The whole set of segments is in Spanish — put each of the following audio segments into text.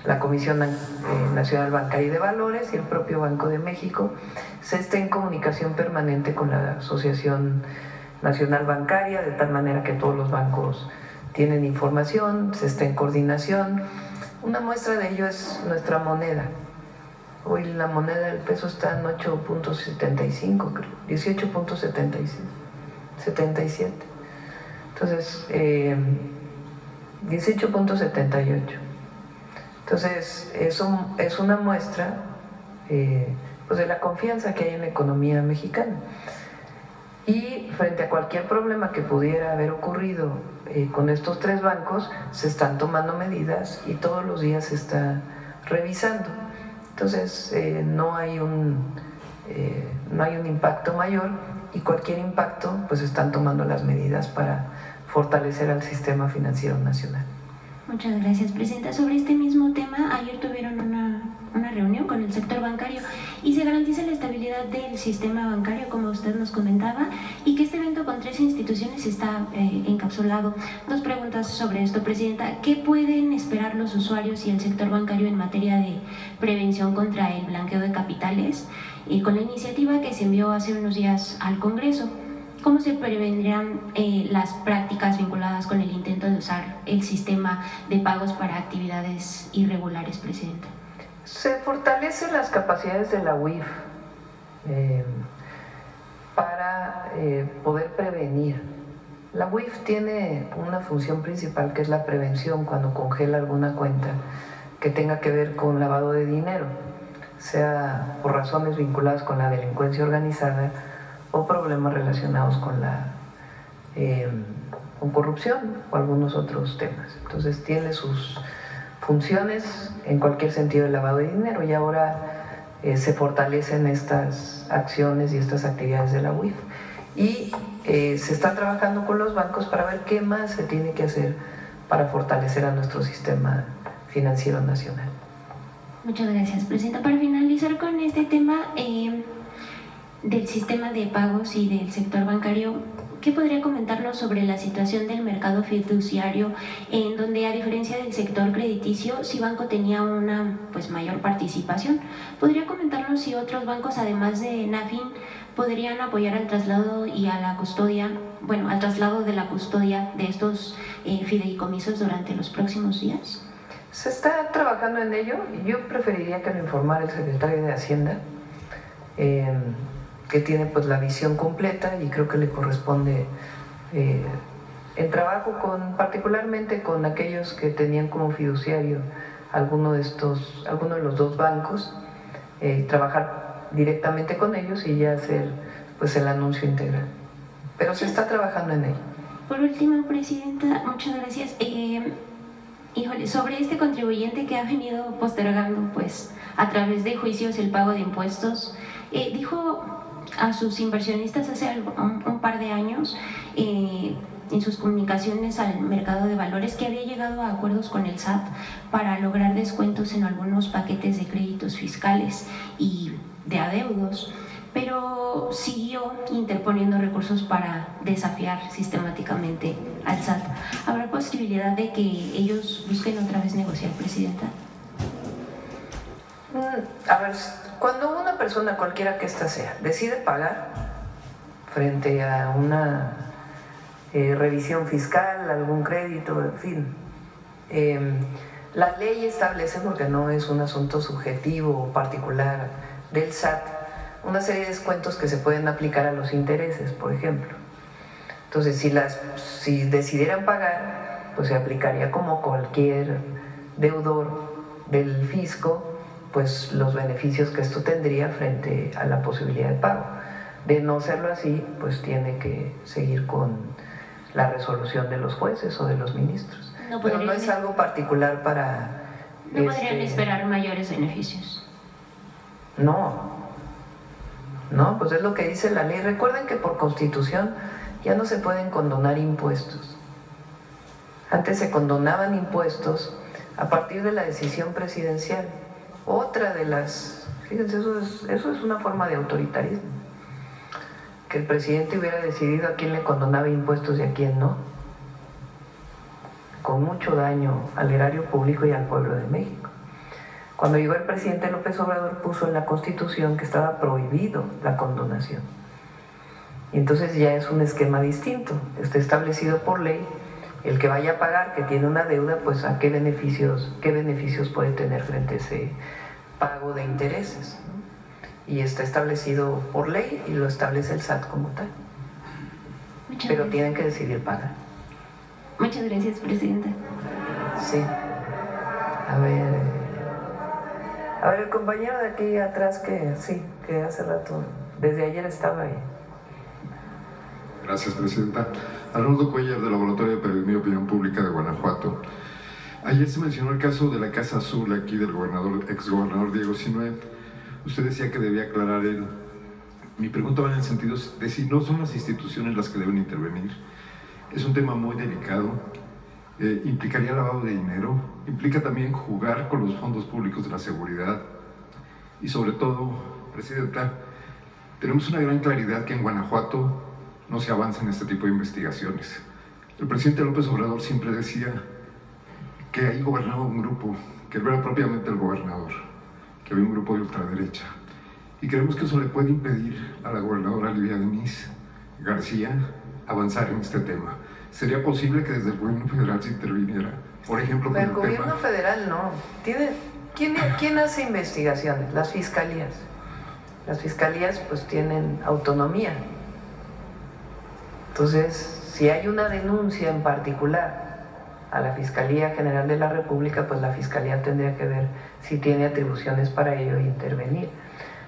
la Comisión Nacional Bancaria y de Valores y el propio Banco de México. Se está en comunicación permanente con la Asociación Nacional Bancaria, de tal manera que todos los bancos tienen información, se está en coordinación. Una muestra de ello es nuestra moneda. Hoy la moneda del peso está en 8.75, creo, 18.77. Entonces, 18.78. Entonces, eso es una muestra pues de la confianza que hay en la economía mexicana. Y frente a cualquier problema que pudiera haber ocurrido con estos tres bancos, se están tomando medidas y todos los días se está revisando. Entonces, no hay un impacto mayor, y cualquier impacto, pues están tomando las medidas para fortalecer al sistema financiero nacional. Muchas gracias, Presidenta. Sobre este mismo tema, ayer tuvieron una reunión con el sector bancario y se garantiza la estabilidad del sistema bancario, como usted nos comentaba, y que este evento con 3 instituciones está encapsulado. 2 preguntas sobre esto, Presidenta. ¿Qué pueden esperar los usuarios y el sector bancario en materia de prevención contra el blanqueo de capitales con la iniciativa que se envió hace unos días al Congreso? ¿Cómo se prevendrían las prácticas vinculadas con el intento de usar el sistema de pagos para actividades irregulares, Presidenta? Se fortalecen las capacidades de la UIF para poder prevenir. La UIF tiene una función principal, que es la prevención cuando congela alguna cuenta que tenga que ver con lavado de dinero, sea por razones vinculadas con la delincuencia organizada o problemas relacionados con con corrupción o algunos otros temas. Entonces tiene sus funciones en cualquier sentido de lavado de dinero, y ahora se fortalecen estas acciones y estas actividades de la UIF, y se está trabajando con los bancos para ver qué más se tiene que hacer para fortalecer a nuestro sistema financiero nacional. Muchas gracias, Presidenta. Para finalizar con este tema del sistema de pagos y del sector bancario, ¿qué podría comentarnos sobre la situación del mercado fiduciario, en donde, a diferencia del sector crediticio, Cibanco tenía una mayor participación? ¿Podría comentarnos si otros bancos, además de Nafin, podrían apoyar al traslado y a la custodia, al traslado de la custodia de estos fideicomisos durante los próximos días? Se está trabajando en ello, y yo preferiría que lo informara el secretario de Hacienda, que tiene pues la visión completa, y creo que le corresponde el trabajo particularmente con aquellos que tenían como fiduciario alguno de los 2 bancos, trabajar directamente con ellos y ya hacer pues el anuncio integral. Pero se está trabajando en ello. Por último, Presidenta, muchas gracias. Sobre este contribuyente que ha venido postergando a través de juicios el pago de impuestos, dijo a sus inversionistas hace un par de años en sus comunicaciones al mercado de valores que había llegado a acuerdos con el SAT para lograr descuentos en algunos paquetes de créditos fiscales y de adeudos, pero siguió interponiendo recursos para desafiar sistemáticamente al SAT. ¿Habrá posibilidad de que ellos busquen otra vez negociar, Presidenta? A ver, cuando una persona, cualquiera que ésta sea, decide pagar frente a una revisión fiscal, algún crédito, en fin, la ley establece, porque no es un asunto subjetivo o particular del SAT, una serie de descuentos que se pueden aplicar a los intereses, por ejemplo. Entonces, si decidieran pagar, pues se aplicaría como cualquier deudor del fisco, pues los beneficios que esto tendría frente a la posibilidad de pago. De no serlo así, pues tiene que seguir con la resolución de los jueces o de los ministros. Pero no es algo particular para... ¿No podrían esperar mayores beneficios? No, pues es lo que dice la ley. Recuerden que por Constitución ya no se pueden condonar impuestos. Antes se condonaban impuestos a partir de la decisión presidencial. Otra de las... Fíjense, eso es una forma de autoritarismo. Que el presidente hubiera decidido a quién le condonaba impuestos y a quién no. Con mucho daño al erario público y al pueblo de México. Cuando llegó el presidente López Obrador puso en la Constitución que estaba prohibido la condonación. Y entonces ya es un esquema distinto, está establecido por ley. El que vaya a pagar, que tiene una deuda, pues a qué beneficios puede tener frente a ese pago de intereses, ¿no? Y está establecido por ley y lo establece el SAT como tal. Pero tienen que decidir pagar. Muchas gracias, presidenta. Sí. A ver, el compañero de aquí atrás que hace rato, desde ayer estaba ahí. Gracias, presidenta. Arnoldo Cuellar, del Laboratorio de Periodismo y Opinión Pública de Guanajuato. Ayer se mencionó el caso de la Casa Azul aquí del exgobernador Diego Sinue. Usted decía que debía aclarar él. Mi pregunta va en el sentido de si no son las instituciones las que deben intervenir. Es un tema muy delicado. Implicaría lavado de dinero, implica también jugar con los fondos públicos de la seguridad. Y sobre todo, presidenta, tenemos una gran claridad que en Guanajuato no se avanza en este tipo de investigaciones. El presidente López Obrador siempre decía que ahí gobernaba un grupo, que él era propiamente el gobernador, que había un grupo de ultraderecha. Y creemos que eso le puede impedir a la gobernadora Lidia Denise García avanzar en este tema. ¿Sería posible que desde el gobierno federal se interviniera? Por ejemplo, pero el gobierno federal no. ¿Quién hace investigaciones? Las fiscalías. Las fiscalías pues tienen autonomía. Entonces, si hay una denuncia en particular a la Fiscalía General de la República, pues la Fiscalía tendría que ver si tiene atribuciones para ello e intervenir.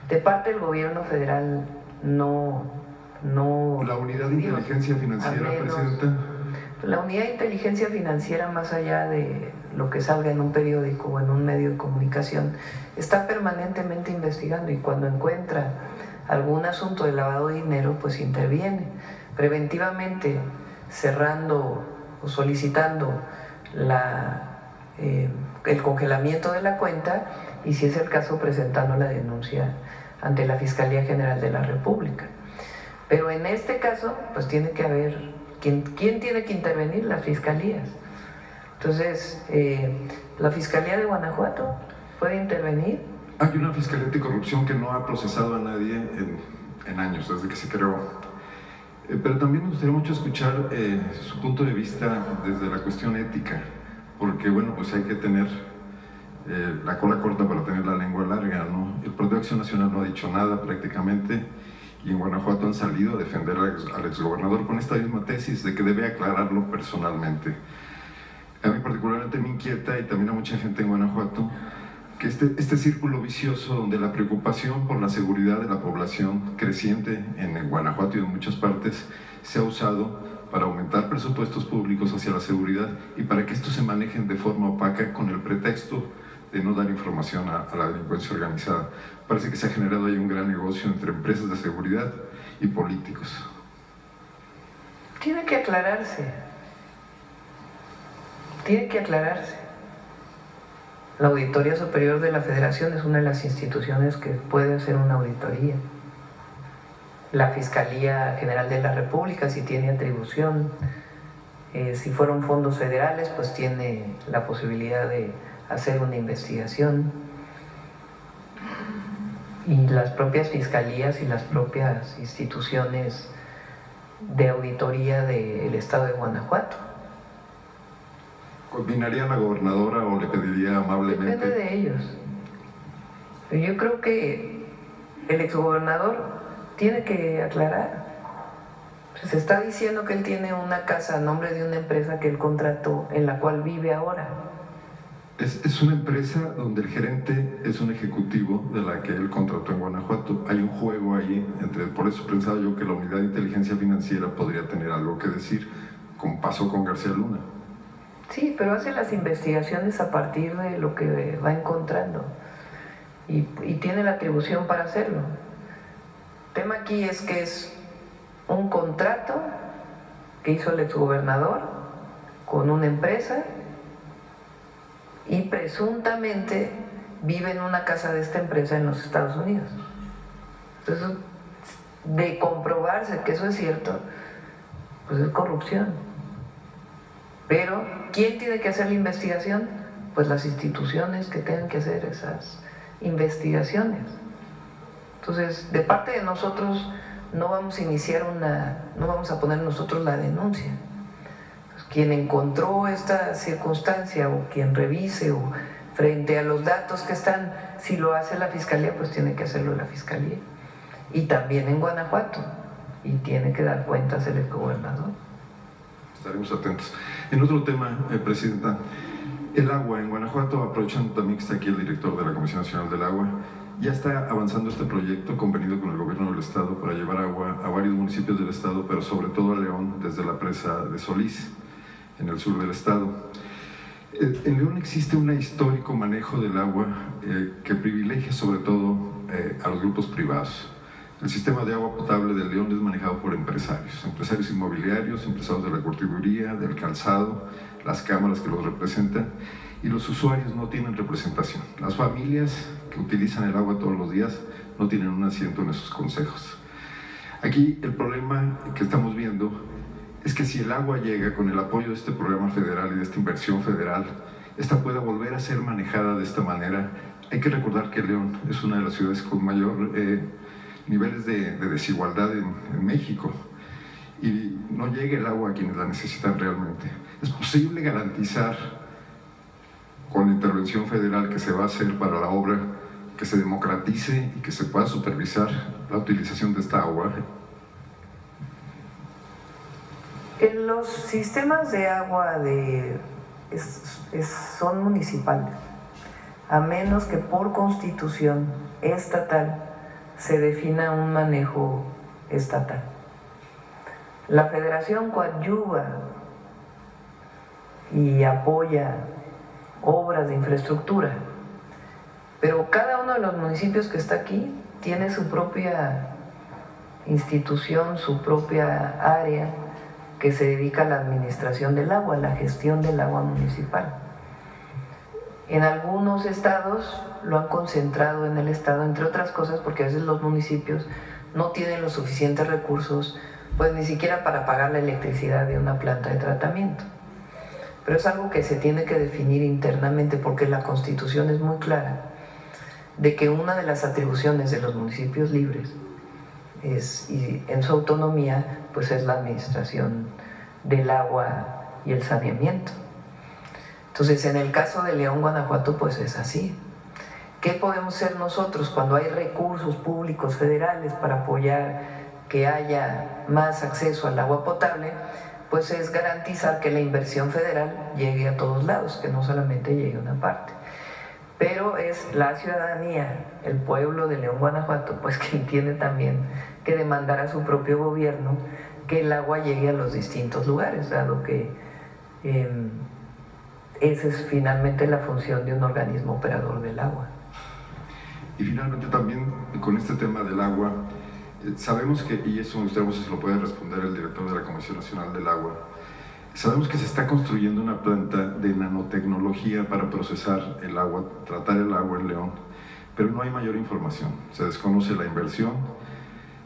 De parte del gobierno federal no. La unidad de inteligencia financiera, presidenta. La unidad de inteligencia financiera, más allá de lo que salga en un periódico o en un medio de comunicación, está permanentemente investigando y cuando encuentra algún asunto de lavado de dinero, pues interviene preventivamente, cerrando o solicitando el congelamiento de la cuenta y, si es el caso, presentando la denuncia ante la Fiscalía General de la República. Pero en este caso, pues tiene que haber, ¿quién tiene que intervenir? Las fiscalías. Entonces, la Fiscalía de Guanajuato puede intervenir. Hay una Fiscalía Anticorrupción que no ha procesado a nadie en años, desde que se creó. Pero también me gustaría mucho escuchar su punto de vista desde la cuestión ética, porque bueno, pues hay que tener la cola corta para tener la lengua larga, ¿no? El Partido Acción Nacional no ha dicho nada prácticamente, y en Guanajuato han salido a defender al exgobernador con esta misma tesis de que debe aclararlo personalmente. A mí particularmente me inquieta, y también a mucha gente en Guanajuato, que este círculo vicioso donde la preocupación por la seguridad de la población creciente en Guanajuato y en muchas partes se ha usado para aumentar presupuestos públicos hacia la seguridad y para que estos se manejen de forma opaca con el pretexto de no dar información a la delincuencia organizada. Parece que se ha generado ahí un gran negocio entre empresas de seguridad y políticos. Tiene que aclararse. Tiene que aclararse. La Auditoría Superior de la Federación es una de las instituciones que puede hacer una auditoría. La Fiscalía General de la República, si tiene atribución, si fueron fondos federales, pues tiene la posibilidad de hacer una investigación. Y las propias fiscalías y las propias instituciones de auditoría del estado de Guanajuato. ¿Coordinaría a la gobernadora o le pediría amablemente? Depende de ellos. Pero yo creo que el exgobernador tiene que aclarar. Se está diciendo que él tiene una casa a nombre de una empresa que él contrató, en la cual vive ahora. Es una empresa donde el gerente es un ejecutivo de la que él contrató en Guanajuato. Hay un juego ahí, por eso pensaba yo que la unidad de inteligencia financiera podría tener algo que decir, como pasó con García Luna. Sí, pero hace las investigaciones a partir de lo que va encontrando y tiene la atribución para hacerlo. El tema aquí es que es un contrato que hizo el exgobernador con una empresa y presuntamente vive en una casa de esta empresa en los Estados Unidos. Entonces, de comprobarse que eso es cierto, pues es corrupción. Pero, ¿quién tiene que hacer la investigación? pues las instituciones que tengan que hacer esas investigaciones. Entonces, de parte de nosotros no vamos a iniciar no vamos a poner nosotros la denuncia. Pues, quien encontró esta circunstancia o quien revise o frente a los datos que están, si lo hace la Fiscalía, pues tiene que hacerlo la Fiscalía. Y también en Guanajuato, y tiene que dar cuentas el exgobernador. Estaremos atentos. En otro tema, Presidenta, el agua en Guanajuato, aprovechando también que está aquí el director de la Comisión Nacional del Agua, ya está avanzando este proyecto convenido con el gobierno del estado para llevar agua a varios municipios del estado, pero sobre todo a León, desde la presa de Solís, en el sur del estado. En León existe un histórico manejo del agua que privilegia sobre todo a los grupos privados. El sistema de agua potable de León es manejado por empresarios inmobiliarios, empresarios de la curtiduría, del calzado, las cámaras que los representan, y los usuarios no tienen representación. Las familias que utilizan el agua todos los días no tienen un asiento en esos consejos. Aquí el problema que estamos viendo es que si el agua llega con el apoyo de este programa federal y de esta inversión federal, esta pueda volver a ser manejada de esta manera. Hay que recordar que León es una de las ciudades con mayor niveles de desigualdad en México, y no llega el agua a quienes la necesitan realmente. ¿Es posible garantizar con la intervención federal que se va a hacer para la obra que se democratice y que se pueda supervisar la utilización de esta agua? En los sistemas de agua son municipales, a menos que por constitución estatal se defina un manejo estatal. La federación coadyuva y apoya obras de infraestructura, pero cada uno de los municipios que está aquí tiene su propia institución, su propia área que se dedica a la administración del agua, a la gestión del agua municipal. En algunos estados lo han concentrado en el estado, entre otras cosas porque a veces los municipios no tienen los suficientes recursos, pues ni siquiera para pagar la electricidad de una planta de tratamiento. Pero es algo que se tiene que definir internamente porque la Constitución es muy clara de que una de las atribuciones de los municipios libres y en su autonomía, pues es la administración del agua y el saneamiento. Entonces, en el caso de León, Guanajuato, pues es así. ¿Qué podemos hacer nosotros cuando hay recursos públicos federales para apoyar que haya más acceso al agua potable? Pues es garantizar que la inversión federal llegue a todos lados, que no solamente llegue a una parte. Pero es la ciudadanía, el pueblo de León, Guanajuato, pues quien tiene también que demandar a su propio gobierno que el agua llegue a los distintos lugares, dado que esa es finalmente la función de un organismo operador del agua. Y finalmente también con este tema del agua, sabemos que, y eso usted se lo puede responder el director de la Comisión Nacional del Agua, sabemos que se está construyendo una planta de nanotecnología para procesar el agua, tratar el agua en León, pero no hay mayor información, se desconoce la inversión.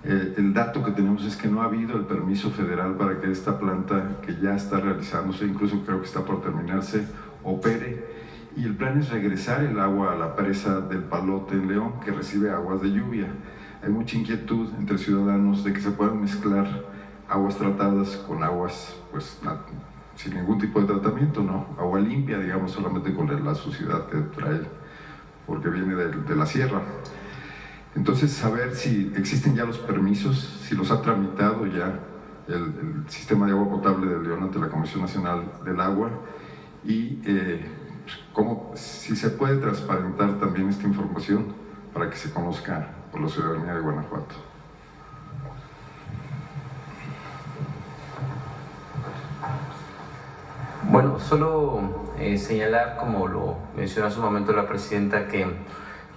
El dato que tenemos es que no ha habido el permiso federal para que esta planta, que ya está realizándose, incluso creo que está por terminarse, opere, y el plan es regresar el agua a la presa del Palote en León, que recibe aguas de lluvia. Hay mucha inquietud entre ciudadanos de que se puedan mezclar aguas tratadas con aguas pues sin ningún tipo de tratamiento, ¿no? Agua limpia, digamos, solamente con la suciedad que trae, porque viene de la sierra. Entonces, saber si existen ya los permisos, si los ha tramitado ya el Sistema de Agua Potable de León ante la Comisión Nacional del Agua, y si se puede transparentar también esta información para que se conozca por la ciudadanía de Guanajuato. Bueno, solo señalar, como lo mencionó hace un momento la presidenta, que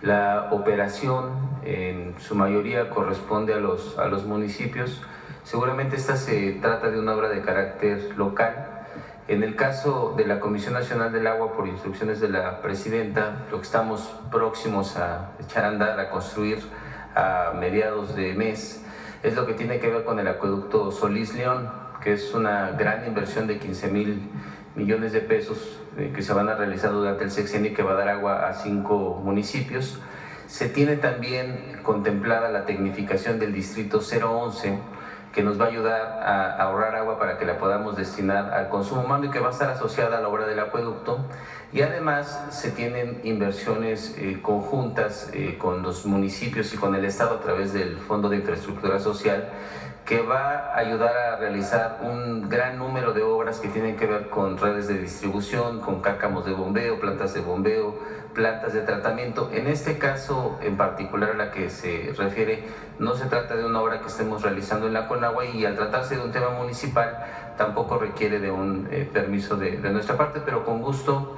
la operación en su mayoría corresponde a los municipios. Seguramente esta se trata de una obra de carácter local. En el caso de la Comisión Nacional del Agua, por instrucciones de la presidenta, lo que estamos próximos a echar a andar, a construir a mediados de mes, es lo que tiene que ver con el acueducto Solís-León, que es una gran inversión de 15,000 millones de pesos que se van a realizar durante el sexenio y que va a dar agua a 5 municipios. Se tiene también contemplada la tecnificación del distrito 011, que nos va a ayudar a ahorrar agua para que la podamos destinar al consumo humano y que va a estar asociada a la obra del acueducto. Y además se tienen inversiones conjuntas con los municipios y con el Estado a través del Fondo de Infraestructura Social, que va a ayudar a realizar un gran número de obras que tienen que ver con redes de distribución, con cárcamos de bombeo, plantas de tratamiento. En este caso en particular a la que se refiere, no se trata de una obra que estemos realizando en la Conagua, y al tratarse de un tema municipal tampoco requiere de un permiso de nuestra parte, pero con gusto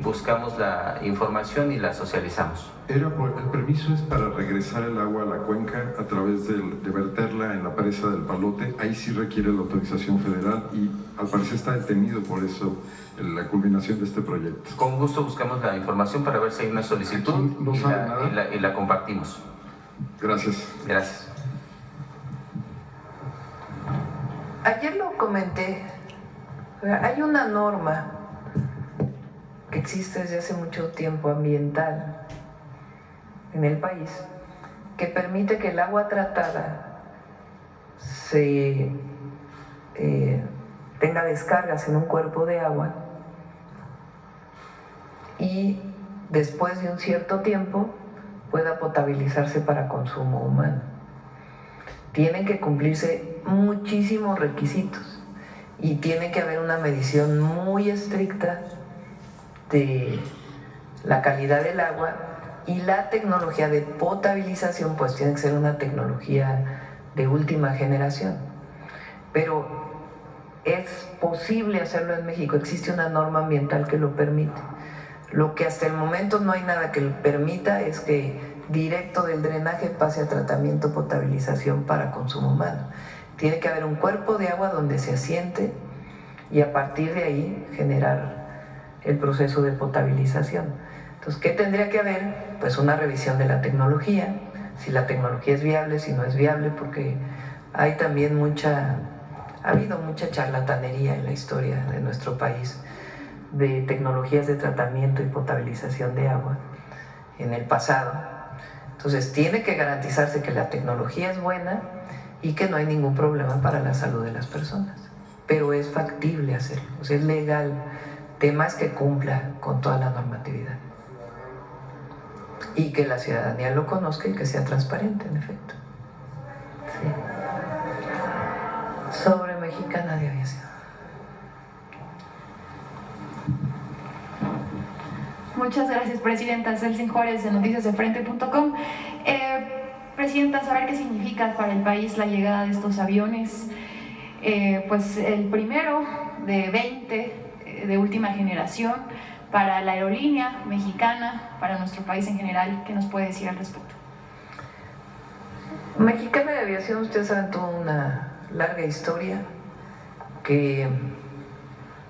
buscamos la información y la socializamos. El permiso es para regresar el agua a la cuenca a través de verterla en la presa del Palote. Ahí sí requiere la autorización federal y al parecer está detenido por eso la culminación de este proyecto. Con gusto buscamos la información para ver si hay una solicitud y la compartimos. Gracias. Gracias. Ayer lo comenté, hay una norma que existe desde hace mucho tiempo ambiental en el país que permite que el agua tratada tenga descargas en un cuerpo de agua y después de un cierto tiempo pueda potabilizarse para consumo humano. Tienen que cumplirse muchísimos requisitos y tiene que haber una medición muy estricta de la calidad del agua, y la tecnología de potabilización pues tiene que ser una tecnología de última generación. Pero es posible hacerlo en México, existe una norma ambiental que lo permite. Lo que hasta el momento no hay nada que lo permita es que directo del drenaje pase a tratamiento, potabilización para consumo humano. Tiene que haber un cuerpo de agua donde se asiente y a partir de ahí generar el proceso de potabilización. Entonces, ¿qué tendría que haber? Pues una revisión de la tecnología, si la tecnología es viable, si no es viable, porque hay también ha habido mucha charlatanería en la historia de nuestro país de tecnologías de tratamiento y potabilización de agua en el pasado. Entonces, tiene que garantizarse que la tecnología es buena y que no hay ningún problema para la salud de las personas. Pero es factible hacerlo, o sea, es legal. Temas que cumpla con toda la normatividad y que la ciudadanía lo conozca y que sea transparente, en efecto. Sí. Sobre Mexicana de Aviación. Muchas gracias, Presidenta. Celsin Juárez, de noticiasdefrente.com. Presidenta, saber qué significa para el país la llegada de estos aviones. Pues el primero de 20 de última generación para la aerolínea mexicana, para nuestro país en general. ¿Qué nos puede decir al respecto? Mexicana de Aviación, ustedes saben, tuvo una larga historia que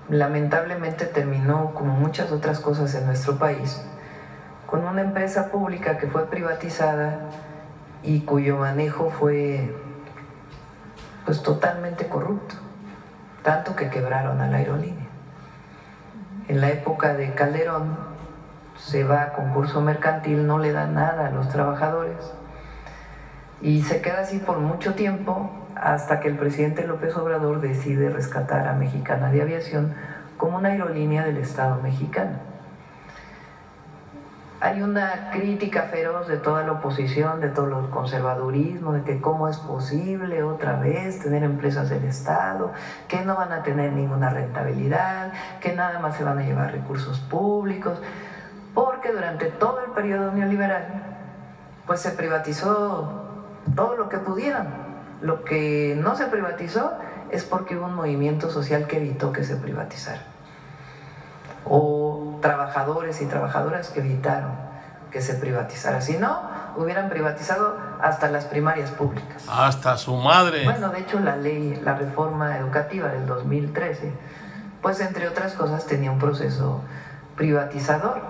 lamentablemente terminó, como muchas otras cosas en nuestro país, con una empresa pública que fue privatizada y cuyo manejo fue pues totalmente corrupto, tanto que quebraron a la aerolínea. En la época de Calderón se va a concurso mercantil, no le da nada a los trabajadores y se queda así por mucho tiempo hasta que el presidente López Obrador decide rescatar a Mexicana de Aviación como una aerolínea del Estado mexicano. Hay una crítica feroz de toda la oposición, de todo el conservadurismo, de que cómo es posible otra vez tener empresas del Estado, que no van a tener ninguna rentabilidad, que nada más se van a llevar recursos públicos, porque durante todo el periodo neoliberal pues se privatizó todo lo que pudieron. Lo que no se privatizó es porque hubo un movimiento social que evitó que se privatizara, o trabajadores y trabajadoras que evitaron que se privatizara. Si no, hubieran privatizado hasta las primarias públicas. ¡Hasta su madre! Bueno, de hecho la reforma educativa del 2013, pues entre otras cosas tenía un proceso privatizador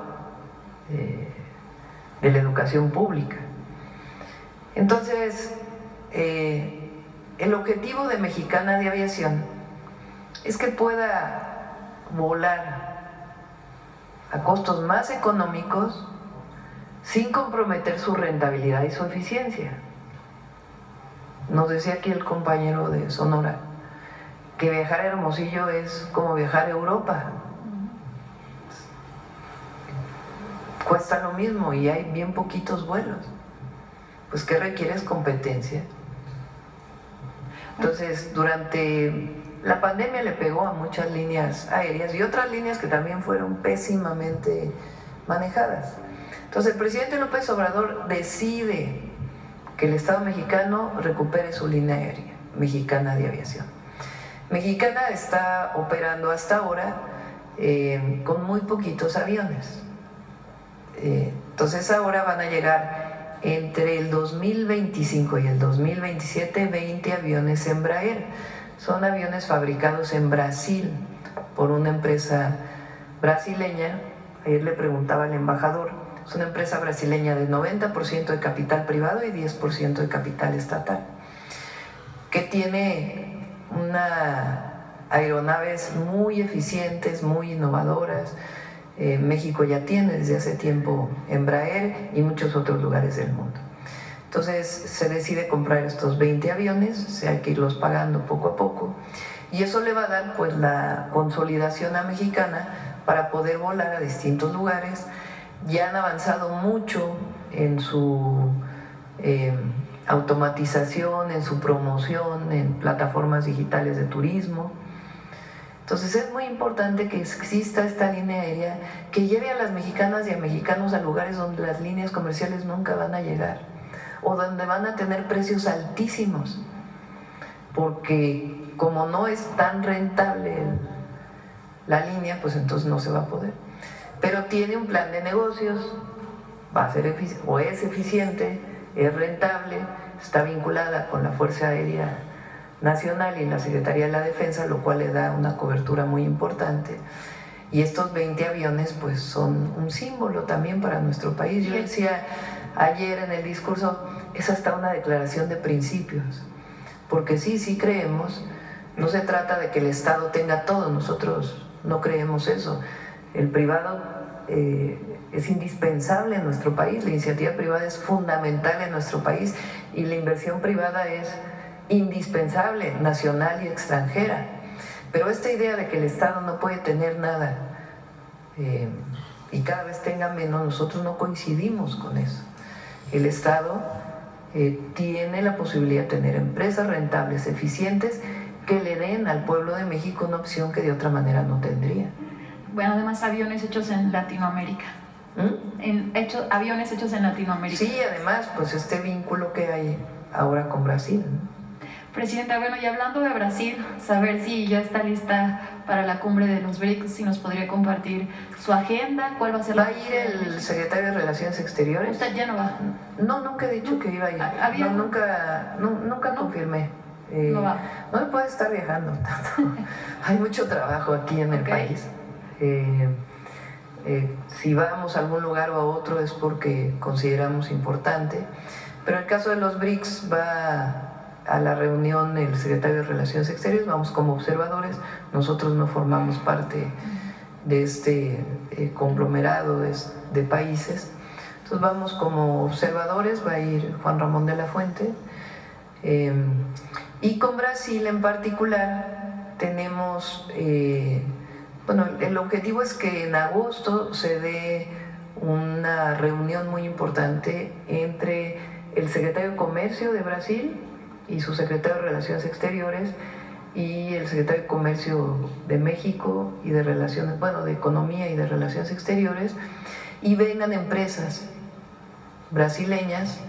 de la educación pública. Entonces, el objetivo de Mexicana de Aviación es que pueda volar a costos más económicos sin comprometer su rentabilidad y su eficiencia. Nos decía aquí el compañero de Sonora que viajar a Hermosillo es como viajar a Europa. Cuesta lo mismo y hay bien poquitos vuelos. Pues ¿qué requieres? Competencia. Entonces, durante la pandemia le pegó a muchas líneas aéreas y otras líneas que también fueron pésimamente manejadas. Entonces, el presidente López Obrador decide que el Estado mexicano recupere su línea aérea mexicana de aviación. Mexicana está operando hasta ahora con muy poquitos aviones. Entonces, ahora van a llegar entre el 2025 y el 2027 20 aviones Embraer. Son aviones fabricados en Brasil por una empresa brasileña. Ayer le preguntaba al embajador, es una empresa brasileña de 90% de capital privado y 10% de capital estatal, que tiene aeronaves muy eficientes, muy innovadoras. México ya tiene desde hace tiempo Embraer y muchos otros lugares del mundo. Entonces se decide comprar estos 20 aviones, hay que irlos pagando poco a poco, y eso le va a dar pues la consolidación a Mexicana para poder volar a distintos lugares. Ya han avanzado mucho en su automatización, en su promoción, en plataformas digitales de turismo. Entonces es muy importante que exista esta línea aérea que lleve a las mexicanas y a mexicanos a lugares donde las líneas comerciales nunca van a llegar o donde van a tener precios altísimos, porque como no es tan rentable la línea, pues entonces no se va a poder. Pero tiene un plan de negocios, va a ser o es eficiente, es rentable, está vinculada con la Fuerza Aérea Nacional y la Secretaría de la Defensa, lo cual le da una cobertura muy importante. Y estos 20 aviones pues son un símbolo también para nuestro país. Yo decía ayer en el discurso, es hasta una declaración de principios, porque sí creemos, no se trata de que el Estado tenga todo, nosotros no creemos eso. El privado es indispensable en nuestro país, la iniciativa privada es fundamental en nuestro país y la inversión privada es indispensable, nacional y extranjera. Pero esta idea de que el Estado no puede tener nada y cada vez tenga menos, nosotros no coincidimos con eso. El Estado tiene la posibilidad de tener empresas rentables, eficientes, que le den al pueblo de México una opción que de otra manera no tendría. Bueno, además aviones hechos en Latinoamérica. Aviones hechos en Latinoamérica. Sí, además, pues este vínculo que hay ahora con Brasil, ¿no? Presidenta, bueno, y hablando de Brasil, saber si ya está lista para la cumbre de los BRICS, si nos podría compartir su agenda, cuál va a ser la... ¿Va a ir el secretario de Relaciones Exteriores? ¿Usted ya no va? No, nunca he dicho que iba a ir. No, nunca confirmé. No va. No me puede estar viajando tanto. Hay mucho trabajo aquí en el país. Si vamos a algún lugar o a otro es porque consideramos importante. Pero en el caso de los BRICS va a la reunión el secretario de Relaciones Exteriores, vamos como observadores, nosotros no formamos parte de este conglomerado de países, entonces vamos como observadores, va a ir Juan Ramón de la Fuente, y con Brasil en particular tenemos, bueno, el objetivo es que en agosto se dé una reunión muy importante entre el secretario de Comercio de Brasil y su secretario de Relaciones Exteriores y el secretario de Comercio de México y de Relaciones, bueno, de Economía y de Relaciones Exteriores, y vengan empresas brasileñas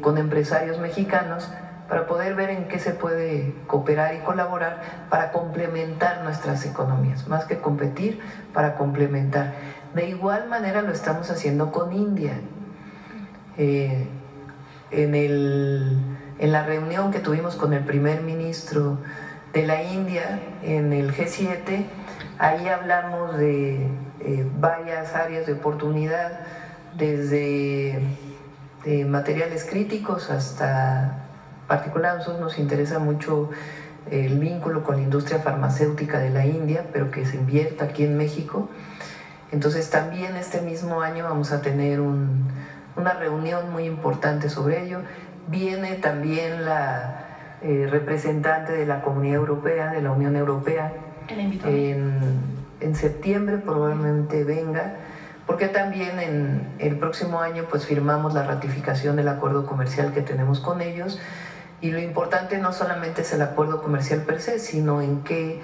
con empresarios mexicanos para poder ver en qué se puede cooperar y colaborar para complementar nuestras economías, más que competir, para complementar. De igual manera lo estamos haciendo con India. En la reunión que tuvimos con el primer ministro de la India en el G7, ahí hablamos de varias áreas de oportunidad, desde materiales críticos hasta, en particular a nosotros nos interesa mucho el vínculo con la industria farmacéutica de la India, pero que se invierta aquí en México. Entonces también este mismo año vamos a tener una reunión muy importante sobre ello. Viene también la representante de la Comunidad Europea, de la Unión Europea, en septiembre probablemente venga, porque también en el próximo año pues firmamos la ratificación del acuerdo comercial que tenemos con ellos, y lo importante no solamente es el acuerdo comercial per se, sino en qué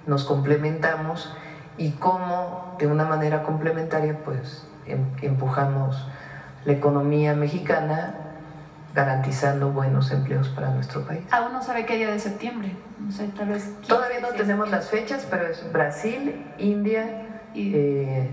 nos complementamos y cómo de una manera complementaria pues empujamos la economía mexicana, garantizando buenos empleos para nuestro país. Aún no sabe qué día de septiembre, no sé, tal vez... Todavía no tenemos las fechas, pero es Brasil, India y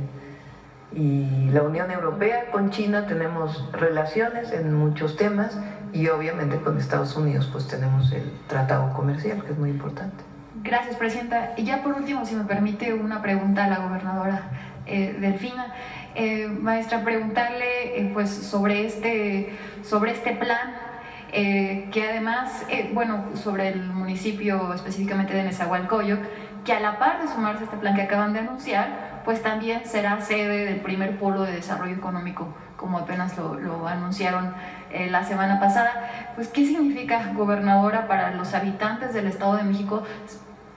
la Unión Europea. Con China tenemos relaciones en muchos temas, y obviamente con Estados Unidos pues tenemos el tratado comercial, que es muy importante. Gracias, Presidenta. Y ya por último, si me permite una pregunta a la gobernadora Delfina. Maestra, preguntarle pues sobre este plan, que además, bueno, sobre el municipio específicamente de Nezahualcóyotl, que a la par de sumarse a este plan que acaban de anunciar, pues también será sede del primer polo de desarrollo económico, como apenas lo anunciaron la semana pasada. Pues, ¿qué significa, gobernadora, para los habitantes del Estado de México?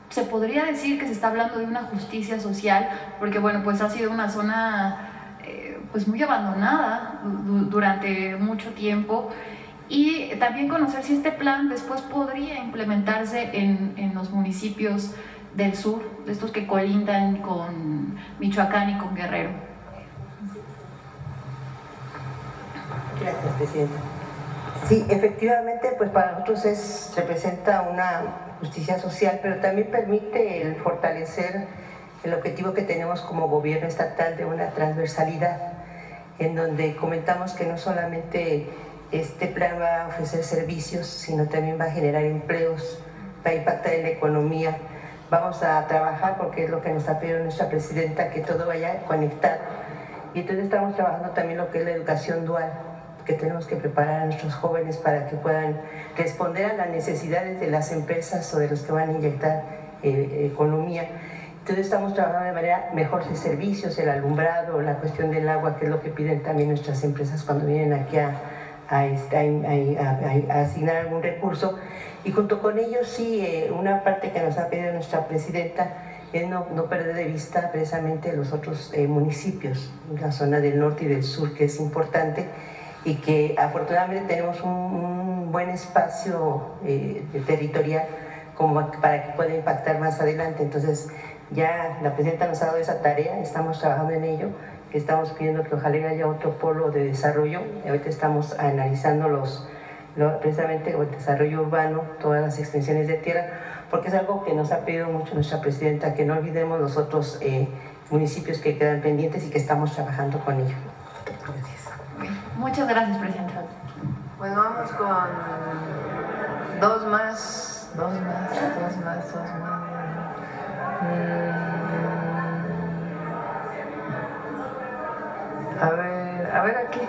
Se podría decir que se está hablando de una justicia social, porque bueno, pues ha sido una zona pues muy abandonada durante mucho tiempo, y también conocer si este plan después podría implementarse en los municipios del sur, de estos que colindan con Michoacán y con Guerrero. Gracias, Presidenta. Sí, efectivamente, pues para nosotros representa una justicia social, pero también permite el fortalecer el objetivo que tenemos como gobierno estatal de una transversalidad, en donde comentamos que no solamente este plan va a ofrecer servicios, sino también va a generar empleos, va a impactar en la economía. Vamos a trabajar, porque es lo que nos ha pedido nuestra presidenta, que todo vaya conectado. Y entonces estamos trabajando también lo que es la educación dual, que tenemos que preparar a nuestros jóvenes para que puedan responder a las necesidades de las empresas o de los que van a inyectar economía. Entonces estamos trabajando de manera mejor de servicios, el alumbrado, la cuestión del agua, que es lo que piden también nuestras empresas cuando vienen aquí a asignar algún recurso. Y junto con ellos sí, una parte que nos ha pedido nuestra presidenta es no perder de vista precisamente los otros municipios, la zona del norte y del sur, que es importante, y que afortunadamente tenemos un buen espacio territorial como para que pueda impactar más adelante. Entonces ya la presidenta nos ha dado esa tarea, estamos trabajando en ello, que estamos pidiendo que ojalá haya otro polo de desarrollo. Ahorita estamos analizando precisamente el desarrollo urbano, todas las extensiones de tierra, porque es algo que nos ha pedido mucho nuestra presidenta, que no olvidemos los otros municipios que quedan pendientes y que estamos trabajando con ellos. Gracias. Muchas gracias, Presidenta. Bueno, vamos con dos más. A ver aquí.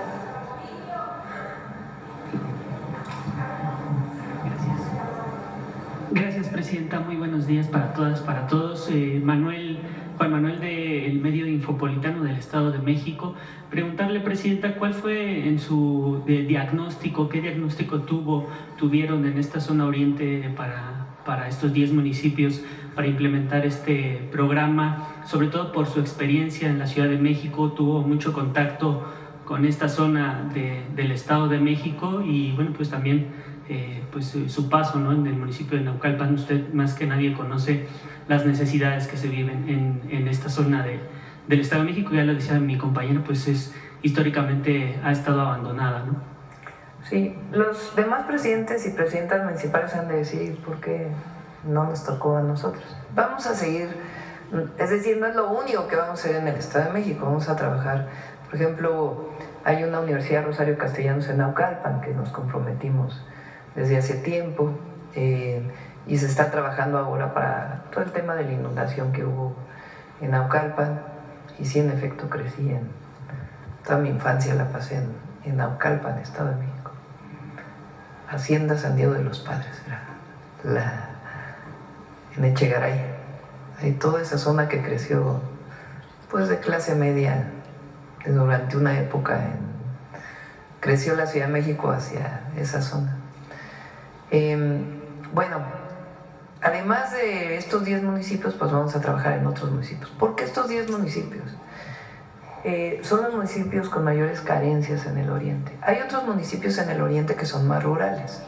Gracias, Presidenta. Muy buenos días para todas, para todos. Juan Manuel del medio Infopolitano del Estado de México. Preguntarle, Presidenta, ¿cuál fue en su diagnóstico, qué diagnóstico tuvieron en esta zona oriente para estos 10 municipios para implementar este programa? Sobre todo por su experiencia en la Ciudad de México, tuvo mucho contacto con esta zona del Estado de México, y bueno, pues también pues su paso, ¿no?, en el municipio de Naucalpan. Usted más que nadie conoce las necesidades que se viven en esta zona del Estado de México. Ya lo decía mi compañero, pues históricamente ha estado abandonada, ¿no? Sí, los demás presidentes y presidentas municipales han de decir por qué no nos tocó a nosotros. Vamos a seguir, es decir, no es lo único que vamos a hacer en el Estado de México. Vamos a trabajar, por ejemplo, hay una Universidad Rosario Castellanos en Naucalpan que nos comprometimos desde hace tiempo, y se está trabajando ahora para todo el tema de la inundación que hubo en Naucalpan. Y sí, en efecto, crecí toda mi infancia la pasé en Naucalpan, Estado de México. Hacienda San Diego de los Padres era en Echegaray. Hay toda esa zona que creció pues de clase media durante una época. Creció la Ciudad de México hacia esa zona. Bueno, además de estos 10 municipios, pues vamos a trabajar en otros municipios. ¿Por qué estos 10 municipios? Son los municipios con mayores carencias en el oriente. Hay otros municipios en el oriente que son más rurales.